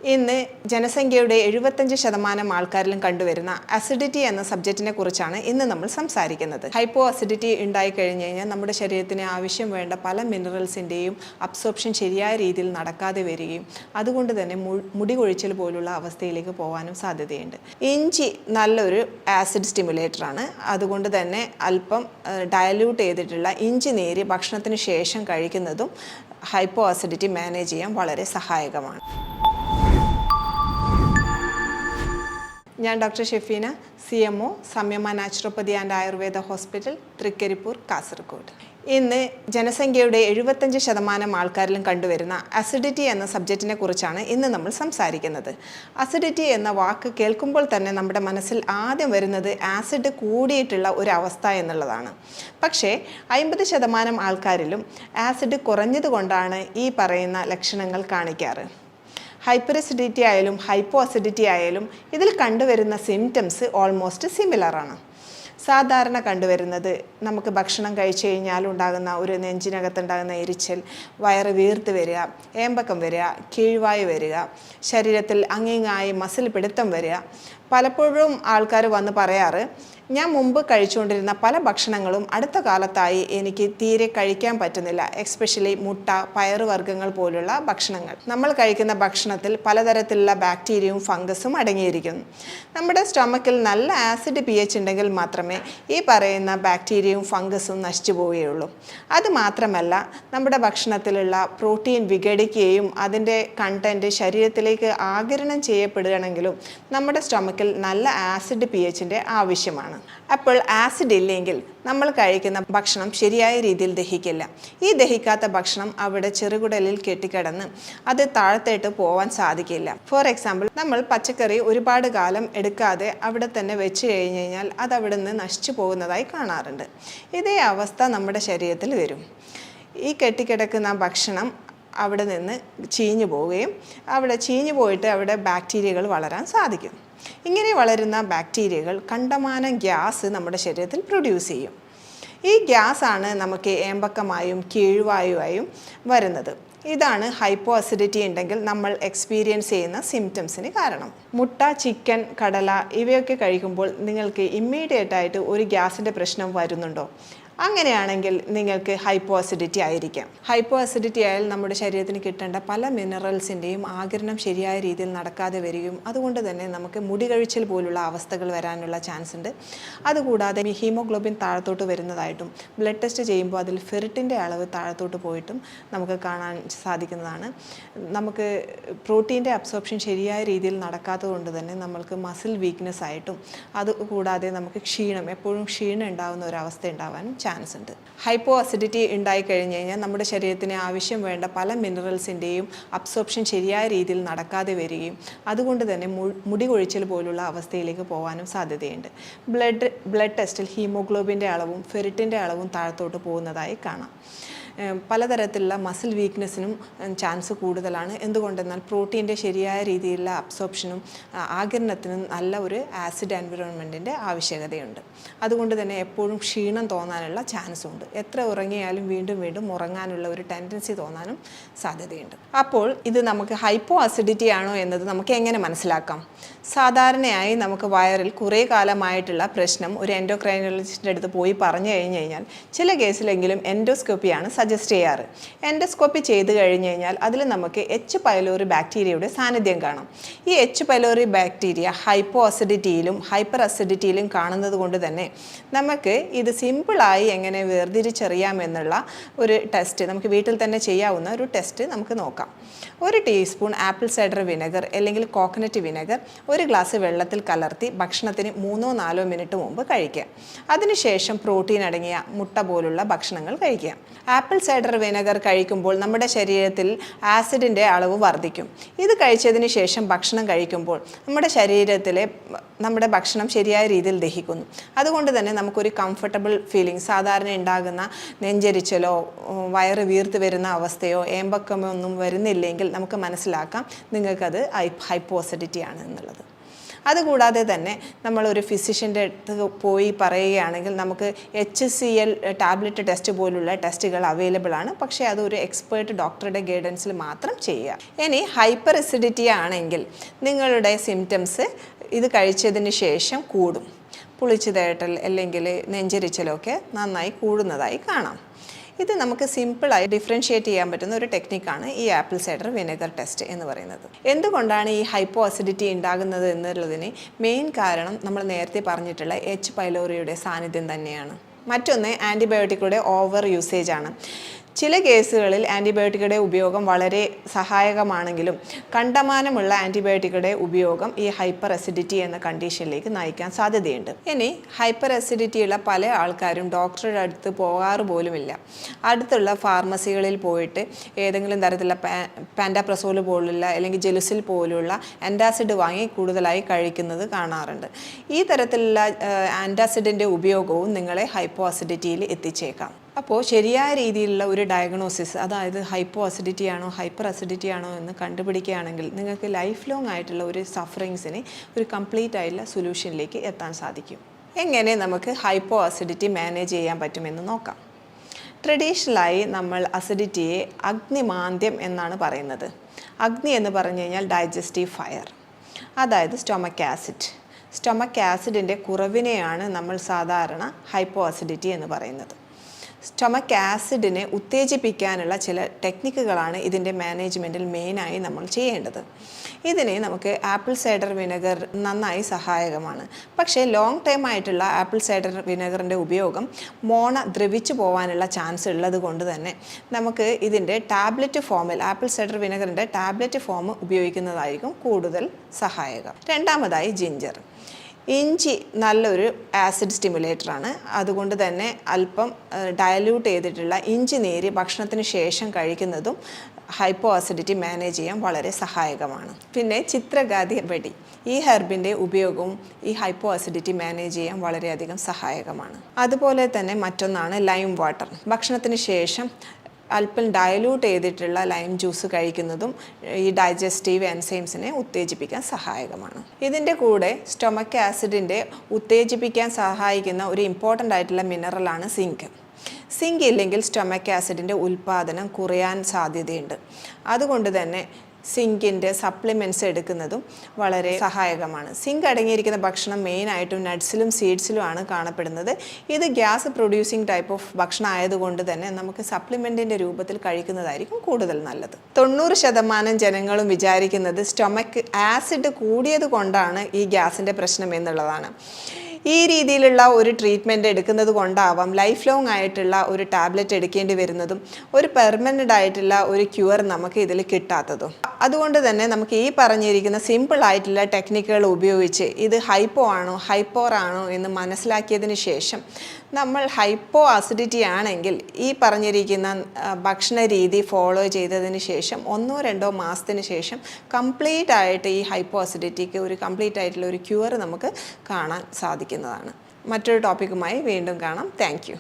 ഇന്ന് ജനസംഖ്യയുടെ 75% ആൾക്കാരിലും കണ്ടുവരുന്ന അസിഡിറ്റി എന്ന സബ്ജക്റ്റിനെ കുറിച്ചാണ് ഇന്ന് നമ്മൾ സംസാരിക്കുന്നത്. ഹൈപ്പോ അസിഡിറ്റി ഉണ്ടായി കഴിഞ്ഞു കഴിഞ്ഞാൽ നമ്മുടെ ശരീരത്തിന് ആവശ്യം വേണ്ട പല മിനറൽസിൻ്റെയും അബ്സോർപ്ഷൻ ശരിയായ രീതിയിൽ നടക്കാതെ വരികയും അതുകൊണ്ട് തന്നെ മുടി കൊഴിച്ചൽ പോലുള്ള അവസ്ഥയിലേക്ക് പോകാനും സാധ്യതയുണ്ട്. ഇഞ്ചി നല്ലൊരു ആസിഡ് സ്റ്റിമുലേറ്ററാണ്. അതുകൊണ്ട് തന്നെ അല്പം ഡയല്യൂട്ട് ചെയ്തിട്ടുള്ള ഇഞ്ചി നീര് ഭക്ഷണത്തിന് ശേഷം കഴിക്കുന്നതും ഹൈപ്പോ അസിഡിറ്റി മാനേജ് ചെയ്യാൻ വളരെ സഹായകമാണ്. ഞാൻ doctor Shefeena, CMO, Samyama naturopathy and Ayurveda hospital, Thrikaripur, Kasaragod. ഇന്ന് ജനസംഖ്യയുടെ 75% ആൾക്കാരിലും കണ്ടുവരുന്ന അസിഡിറ്റി എന്ന സബ്ജക്റ്റിനെ കുറിച്ചാണ് ഇന്ന് നമ്മൾ സംസാരിക്കുന്നത്. അസിഡിറ്റി എന്ന വാക്ക് കേൾക്കുമ്പോൾ തന്നെ നമ്മുടെ മനസ്സിൽ ആദ്യം വരുന്നത് ആസിഡ് കൂടിയിട്ടുള്ള ഒരു അവസ്ഥ എന്നുള്ളതാണ്. പക്ഷേ 50% ആൾക്കാരിലും ആസിഡ് കുറഞ്ഞതുകൊണ്ടാണ് ഈ പറയുന്ന ലക്ഷണങ്ങൾ കാണിക്കാറ്. ഹൈപ്പർ അസിഡിറ്റി ആയാലും ഹൈപ്പോ അസിഡിറ്റി ആയാലും ഇതിൽ കണ്ടുവരുന്ന സിംറ്റംസ് ഓൾമോസ്റ്റ് സിമിലറാണ്. സാധാരണ കണ്ടുവരുന്നത് നമുക്ക് ഭക്ഷണം കഴിച്ചു കഴിഞ്ഞാൽ ഉണ്ടാകുന്ന ഒരു നെഞ്ചിനകത്തുണ്ടാകുന്ന എരിച്ചൽ, വയറ് വീർത്ത് വരിക, ഏമ്പക്കം വരിക, കീഴ്വായു വരിക, ശരീരത്തിൽ അങ്ങിങ്ങായി മസിൽ പിടുത്തം വരിക. പലപ്പോഴും ആൾക്കാർ വന്ന് പറയാറ്, ഞാൻ മുമ്പ് കഴിച്ചുകൊണ്ടിരുന്ന പല ഭക്ഷണങ്ങളും അടുത്ത കാലത്തായി എനിക്ക് തീരെ കഴിക്കാൻ പറ്റുന്നില്ല, എസ്പെഷ്യലി മുട്ട, പയറുവർഗ്ഗങ്ങൾ പോലുള്ള ഭക്ഷണങ്ങൾ. നമ്മൾ കഴിക്കുന്ന ഭക്ഷണത്തിൽ പലതരത്തിലുള്ള ബാക്ടീരിയയും ഫംഗസും അടങ്ങിയിരിക്കുന്നു. നമ്മുടെ സ്റ്റൊമക്കിൽ നല്ല ആസിഡ് pH ഉണ്ടെങ്കിൽ മാത്രമേ ഈ പറയുന്ന ബാക്ടീരിയയും ഫംഗസും നശിച്ചു പോവുകയുള്ളൂ. അതുമാത്രമല്ല, നമ്മുടെ ഭക്ഷണത്തിലുള്ള പ്രോട്ടീൻ വിഘടിക്കുകയും അതിൻ്റെ കണ്ടൻറ്റ് ശരീരത്തിലേക്ക് ആഗിരണം ചെയ്യപ്പെടുകയാണെങ്കിലും നമ്മുടെ സ്റ്റൊമക്കിൽ നല്ല ആസിഡ് pH ആവശ്യമാണ്. അപ്പോൾ ആസിഡ് ഇല്ലെങ്കിൽ നമ്മൾ കഴിക്കുന്ന ഭക്ഷണം ശരിയായ രീതിയിൽ ദഹിക്കില്ല. ഈ ദഹിക്കാത്ത ഭക്ഷണം അവിടെ ചെറുകുടലിൽ കെട്ടിക്കിടന്ന് അത് താഴത്തേട്ട് പോവാൻ സാധിക്കില്ല. ഫോർ എക്സാമ്പിൾ, നമ്മൾ പച്ചക്കറി ഒരുപാട് കാലം എടുക്കാതെ അവിടെ തന്നെ വെച്ച് കഴിഞ്ഞ് കഴിഞ്ഞാൽ അത് അവിടെ നിന്ന് നശിച്ചു പോകുന്നതായി കാണാറുണ്ട്. ഇതേ അവസ്ഥ നമ്മുടെ ശരീരത്തിൽ വരും. ഈ കെട്ടിക്കിടക്കുന്ന ഭക്ഷണം അവിടെ നിന്ന് ചീഞ്ഞു പോവുകയും അവിടെ ചീഞ്ഞു പോയിട്ട് അവിടെ ബാക്ടീരിയകൾ വളരാൻ സാധിക്കും. ഇങ്ങനെ വളരുന്ന ബാക്ടീരിയകൾ കണ്ടമാനം ഗ്യാസ് നമ്മുടെ ശരീരത്തിൽ പ്രൊഡ്യൂസ് ചെയ്യും. ഈ ഗ്യാസാണ് നമുക്ക് ഏമ്പക്കമായും കീഴ്വായുവായും വരുന്നത്. ഇതാണ് ഹൈപ്പോ അസിഡിറ്റി ഉണ്ടെങ്കിൽ നമ്മൾ എക്സ്പീരിയൻസ് ചെയ്യുന്ന സിംറ്റംസിന് കാരണം. മുട്ട, ചിക്കൻ, കടല ഇവയൊക്കെ കഴിക്കുമ്പോൾ നിങ്ങൾക്ക് ഇമ്മീഡിയറ്റായിട്ട് ഒരു ഗ്യാസിൻ്റെ പ്രശ്നം വരുന്നുണ്ടോ? അങ്ങനെയാണെങ്കിൽ നിങ്ങൾക്ക് ഹൈപ്പോ അസിഡിറ്റി ആയിരിക്കാം. ഹൈപ്പോ അസിഡിറ്റി ആയാൽ നമ്മുടെ ശരീരത്തിന് കിട്ടേണ്ട പല മിനറൽസിൻ്റെയും ആഗിരണം ശരിയായ രീതിയിൽ നടക്കാതെ വരികയും അതുകൊണ്ട് തന്നെ നമുക്ക് മുടി കഴിച്ചൽ പോലുള്ള അവസ്ഥകൾ വരാനുള്ള ചാൻസ് ഉണ്ട്. അതുകൂടാതെ ഹീമോഗ്ലോബിൻ താഴത്തോട്ട് വരുന്നതായിട്ടും ബ്ലഡ് ടെസ്റ്റ് ചെയ്യുമ്പോൾ അതിൽ ഫെറിറ്റിൻ്റെ അളവ് താഴത്തോട്ട് പോയിട്ടും നമുക്ക് കാണാൻ സാധിക്കുന്നതാണ്. നമുക്ക് പ്രോട്ടീൻ്റെ അബ്സോർപ്ഷൻ ശരിയായ രീതിയിൽ നടക്കാത്തത് കൊണ്ട് തന്നെ നമ്മൾക്ക് മസിൽ വീക്ക്നെസ് ആയിട്ടും അതുകൂടാതെ നമുക്ക് എപ്പോഴും ക്ഷീണം ഉണ്ടാകുന്ന ഒരവസ്ഥ ഉണ്ടാവാനും ചാൻസ് ഉണ്ട്. ഹൈപ്പോ അസിഡിറ്റി ഉണ്ടായി കഴിഞ്ഞ് കഴിഞ്ഞാൽ നമ്മുടെ ശരീരത്തിന് ആവശ്യം വേണ്ട പല മിനറൽസിൻ്റെയും അബ്സോർപ്ഷൻ ശരിയായ രീതിയിൽ നടക്കാതെ വരികയും അതുകൊണ്ട് തന്നെ മുടി കൊഴിച്ചൽ പോലുള്ള അവസ്ഥയിലേക്ക് പോകാനും സാധ്യതയുണ്ട്. ബ്ലഡ് ടെസ്റ്റിൽ ഹീമോഗ്ലോബിൻ്റെ അളവും ഫെറിറ്റിൻ്റെ അളവും താഴത്തോട്ട് പോകുന്നതായി കാണാം. പലതരത്തിലുള്ള മസിൽ വീക്ക്നെസ്സിനും ചാൻസ് കൂടുതലാണ്. എന്തുകൊണ്ടെന്നാൽ പ്രോട്ടീൻ്റെ ശരിയായ രീതിയിലുള്ള അബ്സോർപ്ഷനും ആഗിരണത്തിനും നല്ല ഒരു ആസിഡ് എൻവിറോൺമെൻറ്റിൻ്റെ ആവശ്യകതയുണ്ട്. അതുകൊണ്ട് തന്നെ എപ്പോഴും ക്ഷീണം തോന്നാനുള്ള ചാൻസ് ഉണ്ട്. എത്ര ഉറങ്ങിയാലും വീണ്ടും വീണ്ടും ഉറങ്ങാനുള്ള ഒരു ടെൻഡൻസി തോന്നാനും സാധ്യതയുണ്ട്. അപ്പോൾ ഇത് നമുക്ക് ഹൈപ്പോ അസിഡിറ്റി ആണോ എന്നത് നമുക്ക് എങ്ങനെ മനസ്സിലാക്കാം? സാധാരണയായി നമുക്ക് വയറിൽ കുറേ കാലമായിട്ടുള്ള പ്രശ്നം ഒരു എൻഡോക്രൈനോളജിസ്റ്റിൻ്റെ അടുത്ത് പോയി പറഞ്ഞു കഴിഞ്ഞ് കഴിഞ്ഞാൽ ചില കേസിലെങ്കിലും എൻഡോസ്കോപ്പിയാണ് സജസ്റ്റ് ചെയ്യാറ്. എൻഡോസ്കോപ്പി ചെയ്ത് കഴിഞ്ഞ് കഴിഞ്ഞാൽ അതിൽ നമുക്ക് H. പൈലോറി ബാക്ടീരിയയുടെ സാന്നിധ്യം കാണാം. ഈ H. പൈലോറി ബാക്ടീരിയ ഹൈപ്പോ അസിഡിറ്റിയിലും ഹൈപ്പർ അസിഡിറ്റിയിലും കാണുന്നത് കൊണ്ട് തന്നെ നമുക്ക് ഇത് സിമ്പിളായി എങ്ങനെ വേർതിരിച്ചറിയാമെന്നുള്ള ഒരു ടെസ്റ്റ് നമുക്ക് വീട്ടിൽ തന്നെ ചെയ്യാവുന്ന ഒരു ടെസ്റ്റ് നമുക്ക് നോക്കാം. 1 ടീസ്പൂൺ ആപ്പിൾ സൈഡർ വിനെഗർ അല്ലെങ്കിൽ കോക്കനട്ട് വിനെഗർ 1 ഗ്ലാസ് വെള്ളത്തിൽ കലർത്തി ഭക്ഷണത്തിന് 3-4 മിനിറ്റ് മുമ്പ് കഴിക്കുക. അതിനുശേഷം പ്രോട്ടീൻ അടങ്ങിയ മുട്ട പോലുള്ള ഭക്ഷണങ്ങൾ കഴിക്കുക. ആപ്പിൾ സൈഡർ വിനെഗർ കഴിക്കുമ്പോൾ നമ്മുടെ ശരീരത്തിൽ ആസിഡിൻ്റെ അളവ് വർദ്ധിക്കും. ഇത് കഴിച്ചതിന് ശേഷം ഭക്ഷണം കഴിക്കുമ്പോൾ നമ്മുടെ ഭക്ഷണം ശരിയായ രീതിയിൽ ദഹിക്കുന്നു. അതുകൊണ്ട് തന്നെ നമുക്കൊരു കംഫർട്ടബിൾ ഫീലിംഗ്, സാധാരണ ഉണ്ടാകുന്ന നെഞ്ചരിച്ചലോ വയറ് വീർത്ത് വരുന്ന അവസ്ഥയോ ഏമ്പക്കമോ ഒന്നും വരുന്നില്ലെങ്കിൽ നമുക്ക് മനസ്സിലാക്കാം നിങ്ങൾക്കത് ഹൈപ്പോ അസിഡിറ്റി ആണ് എന്നുള്ളത്. അതുകൂടാതെ തന്നെ നമ്മളൊരു ഫിസിഷ്യൻ്റെ അടുത്ത് പോയി പറയുകയാണെങ്കിൽ നമുക്ക് HCl ടാബ്ലറ്റ് ടെസ്റ്റ് പോലുള്ള ടെസ്റ്റുകൾ അവൈലബിൾ ആണ്. പക്ഷേ അതൊരു എക്സ്പേർട്ട് ഡോക്ടറുടെ ഗൈഡൻസിൽ മാത്രം ചെയ്യുക. ഇനി ഹൈപ്പർ അസിഡിറ്റി ആണെങ്കിൽ നിങ്ങളുടെ സിംറ്റംസ് ഇത് കഴിച്ചതിന് ശേഷം കൂടും. പുളിച്ചു തേട്ടൽ അല്ലെങ്കിൽ നെഞ്ചരിച്ചലൊക്കെ നന്നായി കൂടുന്നതായി കാണാം. ഇത് നമുക്ക് സിമ്പിളായി ഡിഫറൻഷ്യേറ്റ് ചെയ്യാൻ പറ്റുന്ന ഒരു ടെക്നിക്കാണ് ഈ ആപ്പിൾ സൈഡർ വിനെഗർ ടെസ്റ്റ് എന്ന് പറയുന്നത്. എന്തുകൊണ്ടാണ് ഈ ഹൈപ്പോ അസിഡിറ്റി ഉണ്ടാകുന്നത് എന്നുള്ളതിന് മെയിൻ കാരണം നമ്മൾ നേരത്തെ പറഞ്ഞിട്ടുള്ള H. പൈലോറിയുടെ സാന്നിധ്യം തന്നെയാണ്. മറ്റൊന്ന് ആൻറ്റിബയോട്ടിക്കുകളുടെ ഓവർ യൂസേജ് ആണ്. ചില കേസുകളിൽ ആൻറ്റിബയോട്ടിക്കുകളുടെ ഉപയോഗം വളരെ സഹായകമാണെങ്കിലും കണ്ടമാനമുള്ള ആൻറ്റിബയോട്ടിക്കുകളുടെ ഉപയോഗം ഈ ഹൈപ്പർ അസിഡിറ്റി എന്ന കണ്ടീഷനിലേക്ക് നയിക്കാൻ സാധ്യതയുണ്ട്. ഇനി ഹൈപ്പർ അസിഡിറ്റിയുള്ള പല ആൾക്കാരും ഡോക്ടറുടെ അടുത്ത് പോകാറ് പോലുമില്ല. അടുത്തുള്ള ഫാർമസികളിൽ പോയിട്ട് ഏതെങ്കിലും തരത്തിലുള്ള പാൻഡാപ്രസോൾ പോലുള്ള അല്ലെങ്കിൽ ജെലുസിൽ പോലുള്ള ആൻറ്റാസിഡ് വാങ്ങി കൂടുതലായി കഴിക്കുന്നത് കാണാറുണ്ട്. ഈ തരത്തിലുള്ള ആൻറ്റാസിഡിൻ്റെ ഉപയോഗവും നിങ്ങളെ ഹൈപ്പോ അസിഡിറ്റിയിൽ എത്തിച്ചേക്കാം. അപ്പോൾ ശരിയായ രീതിയിലുള്ള ഒരു ഡയഗ്നോസിസ്, അതായത് ഹൈപ്പോ അസിഡിറ്റി ആണോ ഹൈപ്പർ അസിഡിറ്റി ആണോ എന്ന് കണ്ടുപിടിക്കുകയാണെങ്കിൽ നിങ്ങൾക്ക് ലൈഫ് ലോങ് ആയിട്ടുള്ള ഒരു സഫറിങ്സിന് ഒരു കംപ്ലീറ്റ് ആയിട്ടുള്ള സൊല്യൂഷനിലേക്ക് എത്താൻ സാധിക്കും. എങ്ങനെ നമുക്ക് ഹൈപ്പോ അസിഡിറ്റി മാനേജ് ചെയ്യാൻ പറ്റുമെന്ന് നോക്കാം. ട്രഡീഷണലായി നമ്മൾ അസിഡിറ്റിയെ അഗ്നിമാന്ദ്യം എന്നാണ് പറയുന്നത്. അഗ്നി എന്ന് പറഞ്ഞു കഴിഞ്ഞാൽ ഡൈജസ്റ്റീവ് ഫയർ, അതായത് സ്റ്റൊമക് ആസിഡ്. സ്റ്റൊമക് ആസിഡിൻ്റെ കുറവിനെയാണ് നമ്മൾ സാധാരണ ഹൈപ്പോ അസിഡിറ്റി എന്ന് പറയുന്നത്. സ്റ്റൊമക് ആസിഡിനെ ഉത്തേജിപ്പിക്കാനുള്ള ചില ടെക്നിക്കുകളാണ് ഇതിൻ്റെ മാനേജ്മെൻറ്റിൽ മെയിനായി നമ്മൾ ചെയ്യേണ്ടത്. ഇതിനെ നമുക്ക് ആപ്പിൾ സൈഡർ വിനെഗർ നന്നായി സഹായകമാണ്. പക്ഷേ ലോങ് ടൈം ആയിട്ടുള്ള ആപ്പിൾ സൈഡർ വിനെഗറിൻ്റെ ഉപയോഗം ദ്രവിച്ചു പോകാനുള്ള ചാൻസ് ഉള്ളത് കൊണ്ട് തന്നെ നമുക്ക് ഇതിൻ്റെ ടാബ്ലറ്റ് ഫോമിൽ ആപ്പിൾ സൈഡർ വിനെഗറിൻ്റെ ടാബ്ലറ്റ് ഫോം ഉപയോഗിക്കുന്നതായിരിക്കും കൂടുതൽ സഹായകം. രണ്ടാമതായി ജിഞ്ചർ. ഇഞ്ചി നല്ലൊരു ആസിഡ് സ്റ്റിമുലേറ്ററാണ്. അതുകൊണ്ട് തന്നെ അല്പം ഡയല്യൂട്ട് ചെയ്തിട്ടുള്ള ഇഞ്ചി നീര് ഭക്ഷണത്തിന് ശേഷം കഴിക്കുന്നതും ഹൈപ്പോ അസിഡിറ്റി മാനേജ് ചെയ്യാൻ വളരെ സഹായകമാണ്. പിന്നെ ചിത്രഗാതി വെടി, ഈ ഹെർബിൻ്റെ ഉപയോഗവും ഈ ഹൈപ്പോ അസിഡിറ്റി മാനേജ് ചെയ്യാൻ വളരെയധികം സഹായകമാണ്. അതുപോലെ തന്നെ മറ്റൊന്നാണ് ലൈം വാട്ടർ. ഭക്ഷണത്തിന് ശേഷം അല്പം ഡയലൂട്ട് ചെയ്തിട്ടുള്ള ലൈം ജ്യൂസ് കഴിക്കുന്നതും ഈ ഡൈജസ്റ്റീവ് എൻസൈംസിനെ ഉത്തേജിപ്പിക്കാൻ സഹായകമാണ്. ഇതിൻ്റെ കൂടെ സ്റ്റൊമക് ആസിഡിൻ്റെ ഉത്തേജിപ്പിക്കാൻ സഹായിക്കുന്ന ഒരു ഇമ്പോർട്ടൻ്റ് ആയിട്ടുള്ള മിനറലാണ് സിങ്ക്. സിങ്ക് ഇല്ലെങ്കിൽ സ്റ്റൊമക് ആസിഡിൻ്റെ ഉൽപ്പാദനം കുറയാൻ സാധ്യതയുണ്ട്. അതുകൊണ്ട് തന്നെ സിങ്കിൻ്റെ സപ്ലിമെൻറ്റ്സ് എടുക്കുന്നതും വളരെ സഹായകമാണ്. സിങ്ക് അടങ്ങിയിരിക്കുന്ന ഭക്ഷണം മെയിനായിട്ടും നട്ട്സിലും സീഡ്സിലുമാണ് കാണപ്പെടുന്നത്. ഇത് ഗ്യാസ് പ്രൊഡ്യൂസിങ് ടൈപ്പ് ഓഫ് ഭക്ഷണം ആയതുകൊണ്ട് തന്നെ നമുക്ക് സപ്ലിമെൻറ്റിൻ്റെ രൂപത്തിൽ കഴിക്കുന്നതായിരിക്കും കൂടുതൽ നല്ലത്. 90% ജനങ്ങളും വിചാരിക്കുന്നത് സ്റ്റൊമക് ആസിഡ് കൂടിയത് കൊണ്ടാണ് ഈ ഗ്യാസിൻ്റെ പ്രശ്നം എന്നുള്ളതാണ്. ഈ രീതിയിലുള്ള ഒരു ട്രീറ്റ്മെൻറ്റ് എടുക്കുന്നത് കൊണ്ടാവാം ലൈഫ് ലോങ് ആയിട്ടുള്ള ഒരു ടാബ്ലറ്റ് എടുക്കേണ്ടി വരുന്നതും ഒരു പെർമനൻ്റ് ആയിട്ടുള്ള ഒരു ക്യൂർ നമുക്ക് ഇതിൽ കിട്ടാത്തതും. അതുകൊണ്ട് തന്നെ നമുക്ക് ഈ പറഞ്ഞിരിക്കുന്ന സിമ്പിൾ ആയിട്ടുള്ള ടെക്നിക്കുകൾ ഉപയോഗിച്ച് ഇത് ഹൈപ്പോ ആണോ ഹൈപ്പോർ ആണോ എന്ന് മനസ്സിലാക്കിയതിന് ശേഷം നമ്മൾ ഹൈപ്പോ അസിഡിറ്റി ആണെങ്കിൽ ഈ പറഞ്ഞിരിക്കുന്ന ഭക്ഷണ രീതി ഫോളോ ചെയ്തതിന് ശേഷം 1-2 മാസത്തിന് ശേഷം കംപ്ലീറ്റ് ആയിട്ട് ഈ ഹൈപ്പോ അസിഡിറ്റിക്ക് ഒരു കംപ്ലീറ്റ് ആയിട്ടുള്ള ഒരു ക്യൂർ നമുക്ക് കാണാൻ സാധിക്കുന്നതാണ്. മറ്റൊരു ടോപ്പിക്കുമായി വീണ്ടും കാണാം. Thank you.